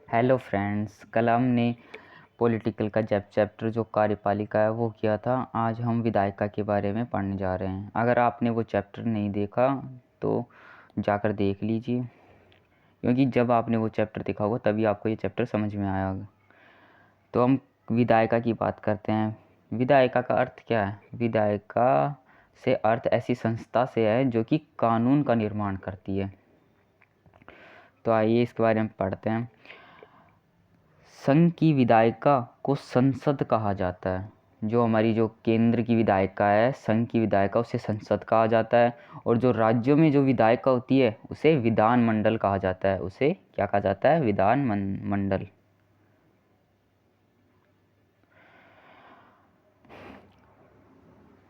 Hello friends, कल हमने political का चैप्टर जो कार्यपालिका है वो किया था। आज हम विधायिका के बारे में पढ़ने जा रहे हैं। अगर आपने वो चैप्टर नहीं देखा तो जाकर देख लीजिए, क्योंकि जब आपने वो चैप्टर देखा होगा तभी आपको ये चैप्टर समझ में आया होगा। तो हम विधायिका की बात करते हैं। विधायिका का अर्थ क्या है? विधायिका से अर्थ ऐसी संस्था से है जो कि कानून का निर्माण करती है। तो आइए इसके बारे में पढ़ते हैं। संघ की विधायिका को संसद कहा जाता है। जो हमारी जो केंद्र की विधायिका है, संघ की विधायिका, उसे संसद कहा जाता है। और जो राज्यों में जो विधायिका होती है उसे विधानमंडल कहा जाता है। उसे क्या कहा जाता है? विधानमंडल।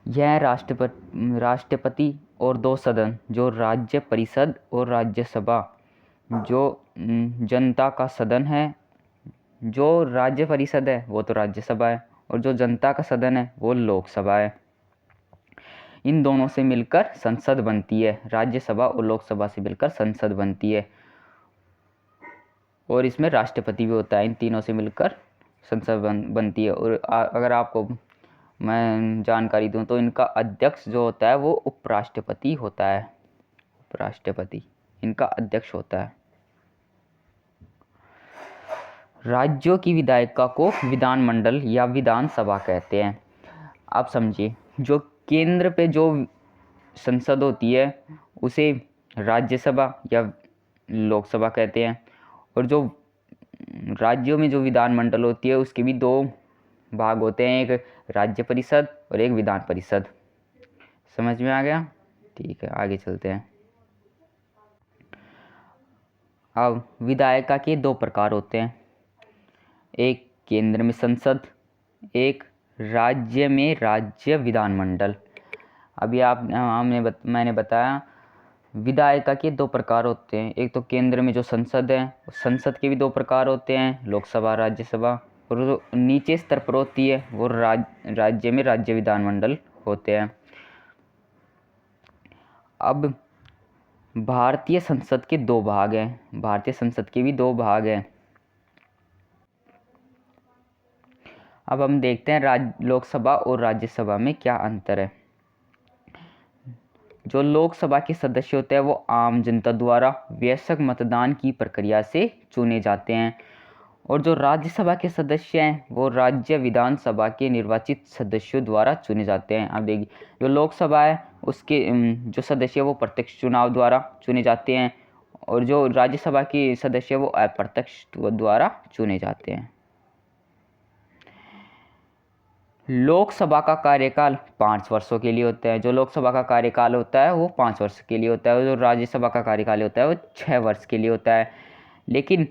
यह राष्ट्रपति और दो सदन, जो राज्य परिषद और राज्यसभा, जो जनता का सदन है। जो राज्य परिषद है वो तो राज्यसभा है, और जो जनता का सदन है वो लोकसभा है। इन दोनों से मिलकर संसद बनती है। राज्यसभा और लोकसभा से मिलकर संसद बनती है, और इसमें राष्ट्रपति भी होता है। इन तीनों से मिलकर संसद बनती है। और अगर आपको मैं जानकारी दूं तो इनका अध्यक्ष जो होता है वो उपराष्ट्रपति होता है। उपराष्ट्रपति इनका अध्यक्ष होता है। राज्यों की विधायिका को विधानमंडल या विधानसभा कहते हैं। आप समझिए, जो केंद्र पे जो संसद होती है उसे राज्यसभा या लोकसभा कहते हैं, और जो राज्यों में जो विधानमंडल होती है उसके भी दो भाग होते हैं, एक राज्य परिषद और एक विधान परिषद। समझ में आ गया? ठीक है, आगे चलते हैं। अब विधायिका के दो प्रकार होते हैं, एक केंद्र में संसद, एक राज्य में राज्य विधानमंडल। अभी मैंने बताया विधायिका के दो प्रकार होते हैं। एक तो केंद्र में जो संसद है, संसद के भी दो प्रकार होते हैं, लोकसभा राज्यसभा। और जो नीचे स्तर पर होती है वो राज्य में राज्य विधानमंडल होते हैं। अब भारतीय संसद के दो भाग हैं। भारतीय संसद के भी दो भाग हैं। अब हम देखते हैं लोकसभा और राज्यसभा में क्या अंतर है। जो लोकसभा के सदस्य होते हैं वो आम जनता द्वारा वयस्क मतदान की प्रक्रिया से चुने जाते हैं, और जो राज्यसभा के सदस्य हैं वो राज्य विधानसभा के निर्वाचित सदस्यों द्वारा चुने जाते हैं। अब देखिए, जो लोकसभा है उसके जो सदस्य वो प्रत्यक्ष चुनाव द्वारा चुने जाते हैं, और जो राज्यसभा के सदस्य वो अप्रत्यक्ष द्वारा चुने जाते हैं। लोकसभा का कार्यकाल 5 वर्षों के लिए होता है। जो लोकसभा का कार्यकाल होता है वो 5 वर्ष के लिए होता है, और जो राज्यसभा का कार्यकाल होता है वो 6 वर्ष के लिए होता है। लेकिन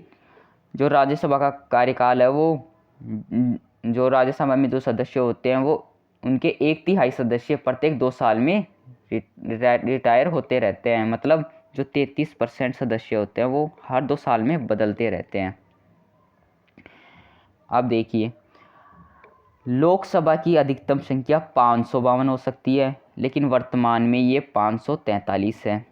जो राज्यसभा का कार्यकाल है वो जो राज्यसभा में जो सदस्य होते हैं वो उनके 1/3 सदस्य प्रत्येक 2 साल में रिटायर होते रहते हैं। मतलब जो 33% सदस्य होते हैं वो हर 2 साल में बदलते रहते हैं। अब देखिए, लोकसभा की अधिकतम संख्या 552 हो सकती है, लेकिन वर्तमान में ये 543 है।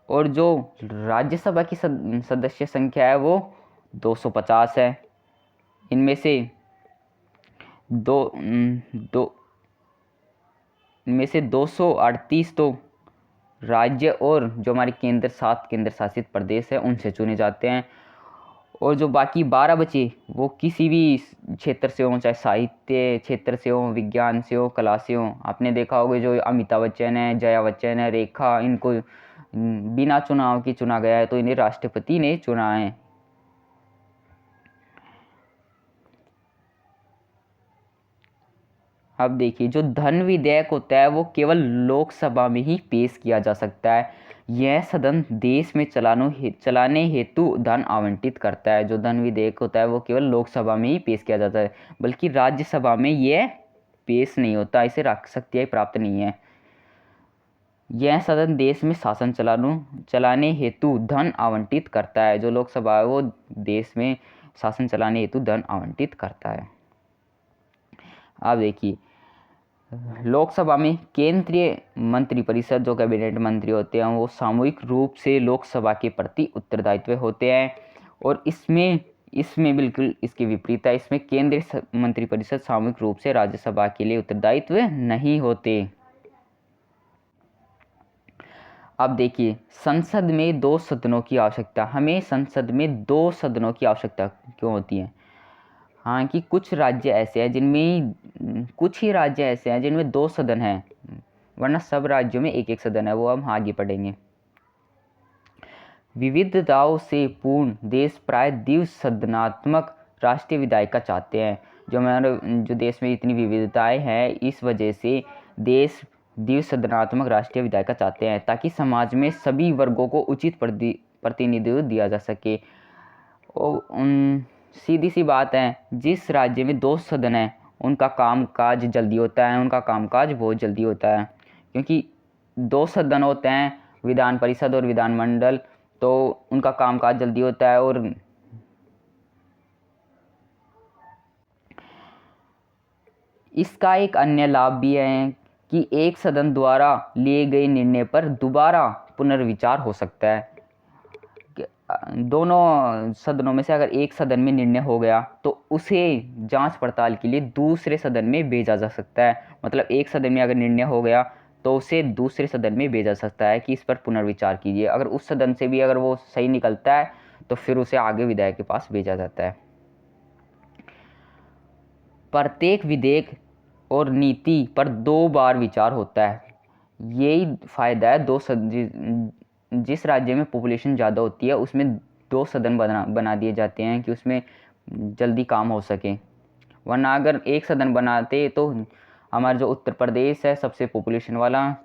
और जो राज्यसभा की सदस्य संख्या है वो 250 है। इनमें से दो दो इनमें से 238 तो राज्य और जो हमारे केंद्र शासित प्रदेश है उनसे चुने जाते हैं, और जो बाकी 12 बचे वो किसी भी क्षेत्र से हों, चाहे साहित्य क्षेत्र से हो, विज्ञान से हो, कला से हो। आपने देखा होगा जो अमिताभ बच्चन है, जया बच्चन है, रेखा, इनको बिना चुनाव के चुना गया है, तो इन्हें राष्ट्रपति ने चुना है। अब देखिए, जो धन विधेयक होता है वो केवल लोकसभा में ही पेश किया जा सकता है। यह सदन देश में चलाने हेतु धन आवंटित करता है। जो धन विधेयक होता है वो केवल लोकसभा में ही पेश किया जाता है, बल्कि राज्यसभा में यह पेश नहीं होता, इसे शक्तियाँ प्राप्त नहीं है। यह सदन देश में शासन चलाने हेतु धन आवंटित करता है। जो लोकसभा है वो देश में शासन चलाने हेतु धन आवंटित करता है। अब देखिए, लोकसभा में केंद्रीय मंत्रिपरिषद जो कैबिनेट मंत्री होते हैं वो सामूहिक रूप से लोकसभा के प्रति उत्तरदायित्व होते हैं। और इसमें बिल्कुल इसके विपरीत है, इसमें केंद्रीय मंत्रिपरिषद सामूहिक रूप से राज्यसभा के लिए उत्तरदायित्व नहीं होते। अब देखिए, संसद में 2 सदनों की आवश्यकता, हमें संसद में 2 सदनों की आवश्यकता क्यों होती है? हाँ कि कुछ राज्य ऐसे हैं जिनमें कुछ ही राज्य ऐसे हैं जिनमें 2 सदन हैं, वरना सब राज्यों में एक एक सदन है, वो हम आगे पढ़ेंगे। विविधताओं से पूर्ण देश प्राय द्विसदनात्मक राष्ट्रीय विधायिका चाहते हैं। जो देश में इतनी विविधताएं हैं, इस वजह से देश द्विसदनात्मक राष्ट्रीय विधायिका चाहते हैं ताकि समाज में सभी वर्गों को उचित प्रतिनिधित्व दिया जा सके। सीधी सी बात है, जिस राज्य में 2 सदन हैं उनका कामकाज जल्दी होता है, उनका कामकाज बहुत जल्दी होता है, क्योंकि 2 सदन होते हैं, विधान परिषद और विधानमंडल, तो उनका कामकाज जल्दी होता है। और इसका एक अन्य लाभ भी है कि एक सदन द्वारा लिए गए निर्णय पर दोबारा पुनर्विचार हो सकता है। दोनों सदनों में से अगर एक सदन में निर्णय हो गया तो उसे जांच पड़ताल के लिए दूसरे सदन में भेजा जा सकता है। मतलब एक सदन में अगर निर्णय हो गया तो उसे दूसरे सदन में भेजा सकता है कि इस पर पुनर्विचार कीजिए। अगर उस सदन से भी अगर वो सही निकलता है तो फिर उसे आगे विधायक के पास भेजा जाता है। प्रत्येक विधेयक और नीति पर 2 बार विचार होता है। यही फायदा है जिस राज्य में पॉपुलेशन ज़्यादा होती है उसमें 2 सदन बना दिए जाते हैं कि उसमें जल्दी काम हो सके। वरना अगर एक सदन बनाते तो हमारा जो उत्तर प्रदेश है सबसे पॉपुलेशन वाला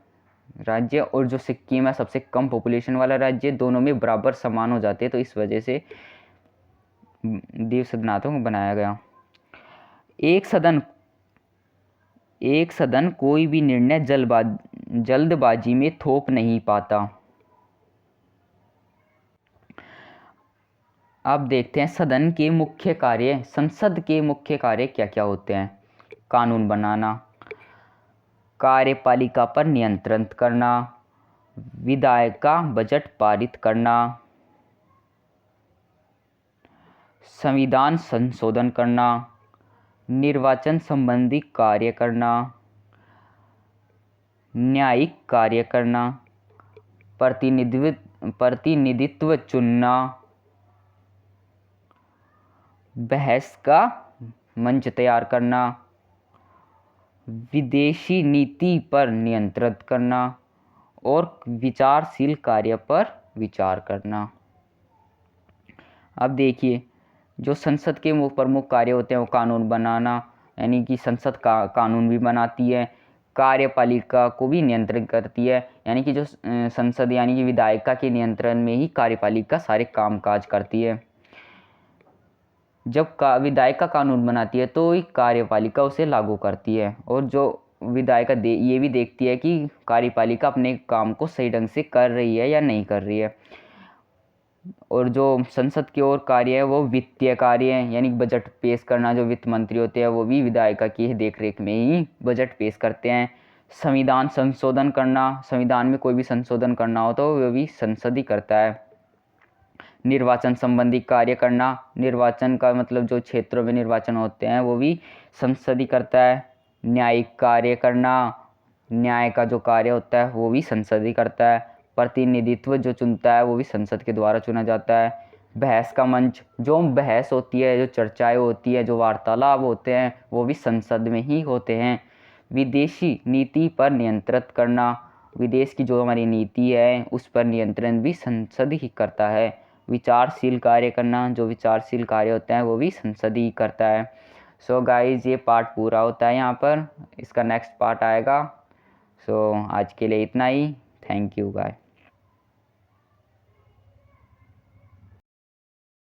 राज्य और जो सिक्किम है सबसे कम पॉपुलेशन वाला राज्य, दोनों में बराबर समान हो जाते, तो इस वजह से द्विसदनात्मक बनाया गया। एक सदन कोई भी निर्णय जल्दबाजी में थोप नहीं पाता। अब देखते हैं संसद के मुख्य कार्य क्या क्या होते हैं। कानून बनाना, कार्यपालिका पर नियंत्रण करना, विधायक का बजट पारित करना, संविधान संशोधन करना, निर्वाचन संबंधी कार्य करना, न्यायिक कार्य करना, प्रतिनिधित्व चुनना, बहस का मंच तैयार करना, विदेशी नीति पर नियंत्रण करना और विचारशील कार्य पर विचार करना। अब देखिए, जो संसद के प्रमुख कार्य होते हैं वो कानून बनाना, यानी कि संसद का कानून भी बनाती है, कार्यपालिका को भी नियंत्रित करती है, यानी कि जो संसद यानी कि विधायिका के नियंत्रण में ही कार्यपालिका सारे कामकाज करती है। जब विधायिका कानून बनाती है तो कार्यपालिका उसे लागू करती है, और जो विधायिका ये भी देखती है कि कार्यपालिका अपने काम को सही ढंग से कर रही है या नहीं कर रही है। और जो संसद की ओर कार्य है वो वित्तीय कार्य है, यानी बजट पेश करना। जो वित्त मंत्री होते हैं वो भी विधायिका की देखरेख में ही बजट पेश करते हैं। संविधान संशोधन करना, संविधान में कोई भी संशोधन करना हो तो वो भी संसद ही करता है। निर्वाचन संबंधी कार्य करना, निर्वाचन का मतलब जो क्षेत्रों में निर्वाचन होते हैं वो भी संसद ही करता है। न्यायिक कार्य करना, न्याय का जो कार्य होता है वो भी संसद ही करता है। प्रतिनिधित्व जो चुनता है वो भी संसद के द्वारा चुना जाता है। बहस का मंच, जो बहस होती है, जो चर्चाएं होती है, जो वार्तालाप होते हैं वो भी संसद में ही होते हैं। विदेशी नीति पर नियंत्रित करना, विदेश की जो हमारी नीति है उस पर नियंत्रण भी संसद ही करता है। विचारशील कार्य करना, जो विचारशील कार्य होते हैं वो भी संसद ही करता है। सो गाइज, ये पार्ट पूरा होता है यहाँ पर, इसका नेक्स्ट पार्ट आएगा। सो आज के लिए इतना ही। Thank you guy.